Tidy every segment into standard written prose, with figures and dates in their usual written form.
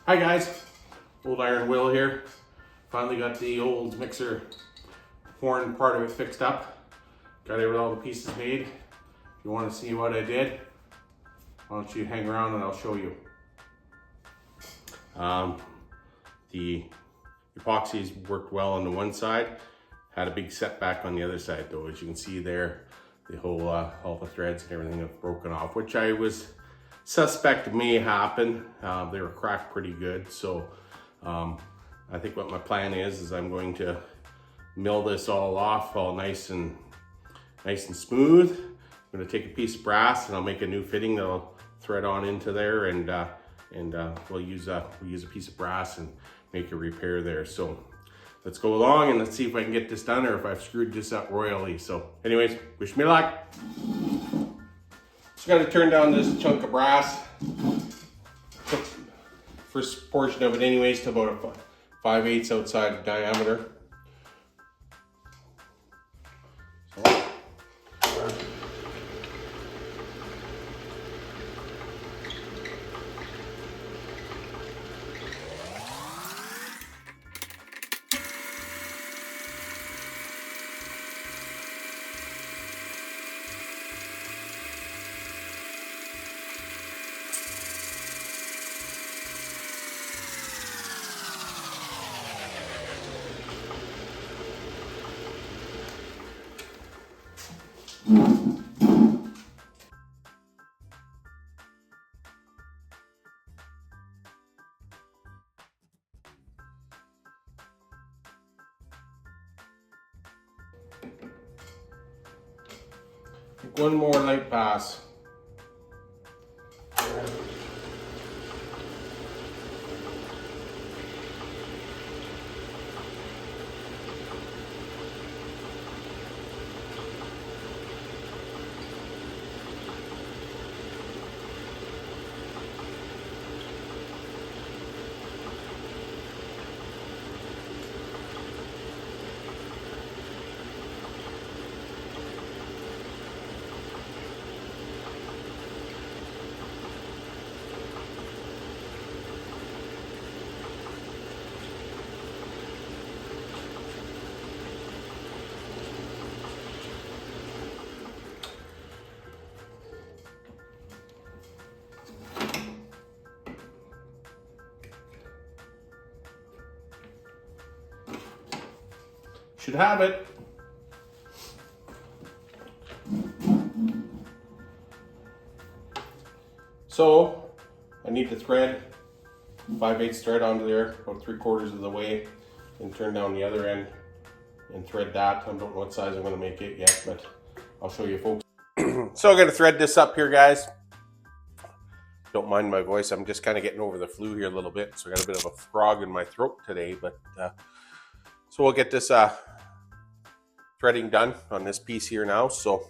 Hi guys, Old Iron Will here. Finally got the old mixer horn part of it fixed up. Got it with all the pieces made. If you want to see what I did, why don't you hang around and I'll show you. The epoxies worked well on the one side, had a big setback on the other side though. As you can see there, the whole all the threads and everything have broken off, which I was suspect may happen. They were cracked pretty good, so I think what my plan is I'm going to mill this all off all nice and smooth. I'm going to take a piece of brass and I'll make a new fitting that'll thread on into there, and we'll use a piece of brass and make a repair there. So let's go along and let's see if I can get this done or if I've screwed this up royally. So anyways, wish me luck. Just got to turn down this chunk of brass. Took first portion of it anyways to about a 5/8 outside of diameter. One more light pass. Should have it. So I need to thread 5/8 thread onto there about 3/4 of the way, and turn down the other end and thread that. I don't know what size I'm going to make it yet, but I'll show you folks. So I'm going to thread this up here, guys. Don't mind my voice, I'm just kind of getting over the flu here a little bit, so I got a bit of a frog in my throat today, but so we'll get this threading done on this piece here now. So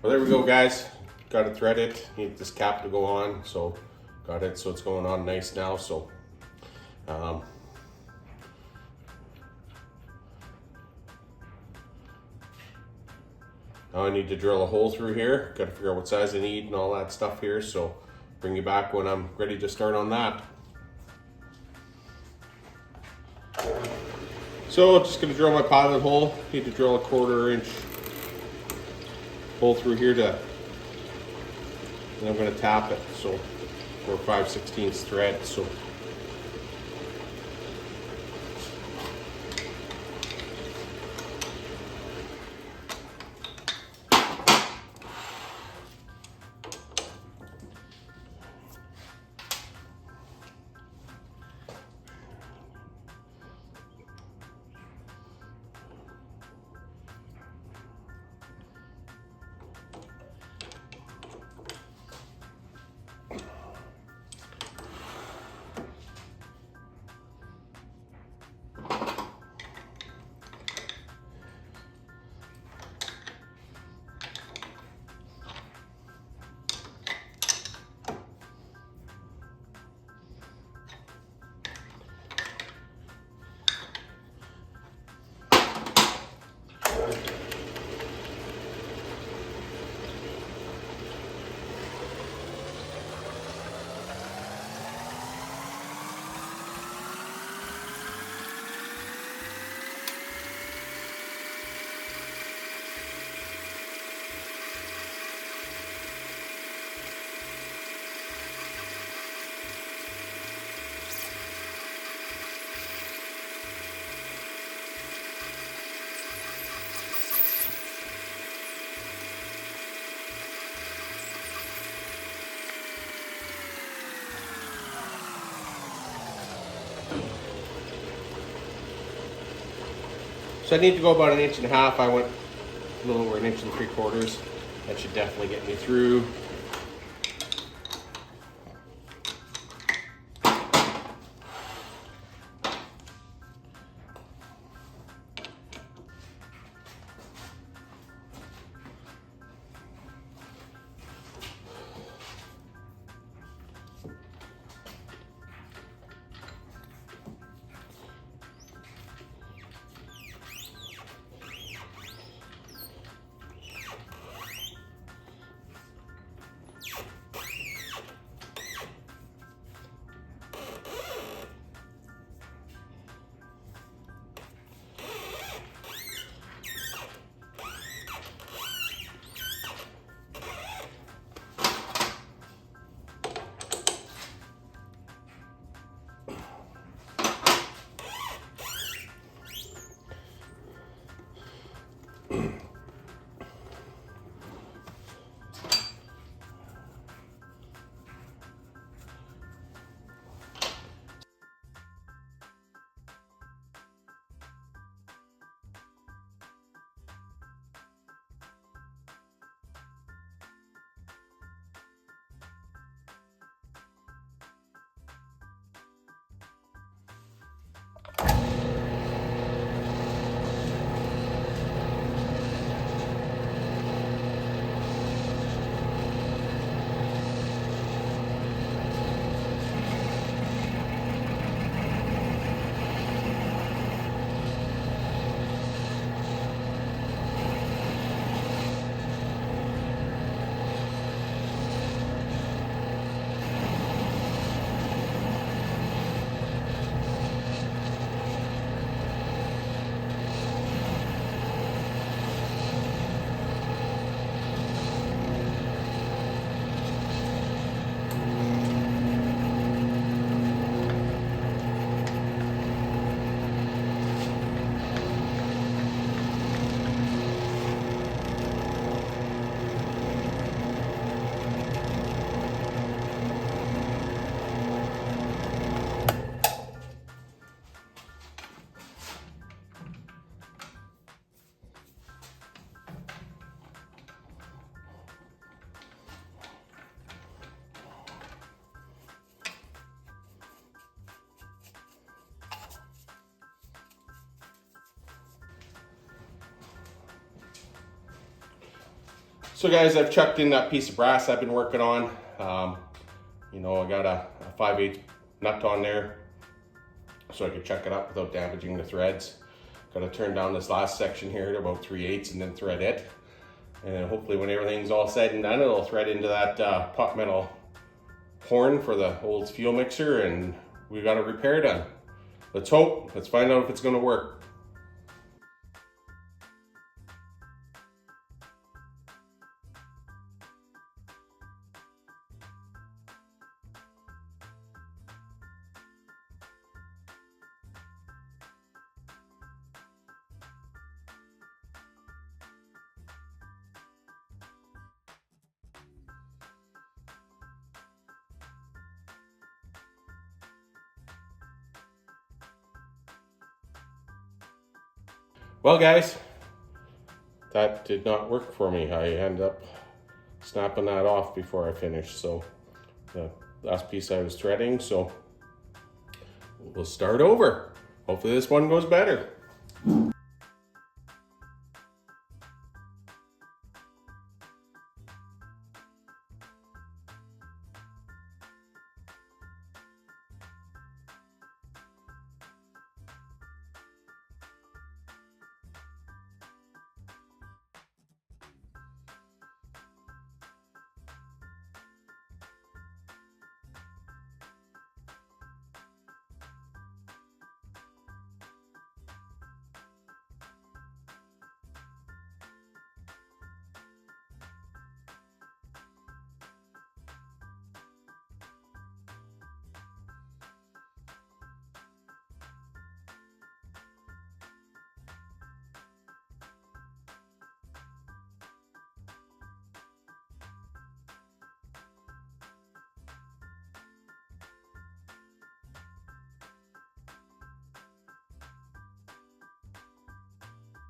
well, there we go, guys. Got it threaded. Need this cap to go on, so got it. So it's going on nice now. So now I need to drill a hole through here. Got to figure out what size I need and all that stuff here. So bring you back when I'm ready to start on that. So just gonna drill my pilot hole. Need to drill a 1/4 inch hole through here and I'm going to tap it, so for 5/16 thread. So So I need to go about 1.5 inches. I went a little over 1.75 inches. That should definitely get me through. So guys, I've chucked in that piece of brass I've been working on. You know, I got a 5/8 nut on there so I could chuck it up without damaging the threads. Got to turn down this last section here to about 3/8 and then thread it. And hopefully when everything's all said and done, it'll thread into that pot metal horn for the old fuel mixer, and we got a repair done. Let's hope. Let's find out if it's going to work. Well guys, that did not work for me. I ended up snapping that off before I finished. So the last piece I was threading, so we'll start over. Hopefully this one goes better.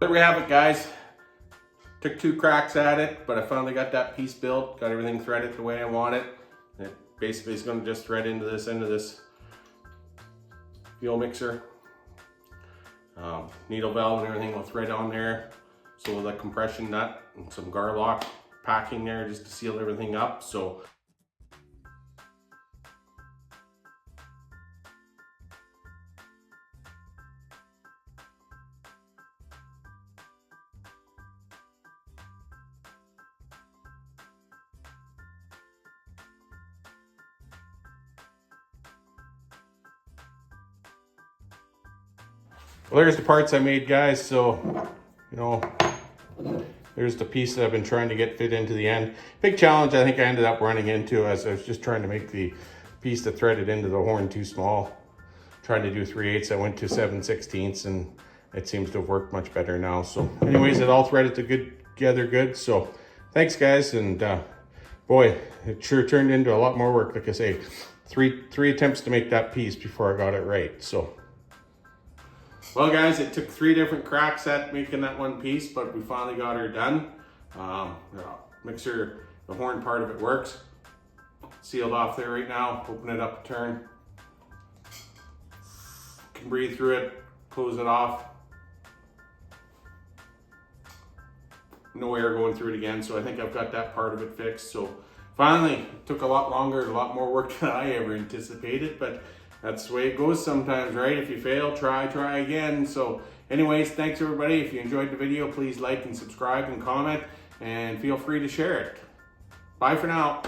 There we have it, guys. Took 2 cracks at it, but I finally got that piece built, got everything threaded the way I want it. It basically is going to just thread into this end of this fuel mixer. Needle valve and everything will thread on there. So with a compression nut and some Garlock packing there just to seal everything up. So well, there's the parts I made, guys. So, you know, there's the piece that I've been trying to get fit into the end. Big challenge I think I ended up running into as I was just trying to make the piece that threaded into the horn too small. Trying to do 3/8, I went to 7/16, and it seems to have worked much better now. So anyways, it all threaded together good. So thanks, guys. And boy, it sure turned into a lot more work. Like I say, three attempts to make that piece before I got it right. So, well, guys, it took 3 different cracks at making that one piece, but we finally got her done. Mixer, the horn part of it works. Sealed off there right now. Open it up a turn. Can breathe through it, close it off. No air going through it again, so I think I've got that part of it fixed. So finally, it took a lot longer, a lot more work than I ever anticipated, but that's the way it goes sometimes, right? If you fail, try again. So anyways, thanks everybody. If you enjoyed the video, please like and subscribe and comment, and feel free to share it. Bye for now.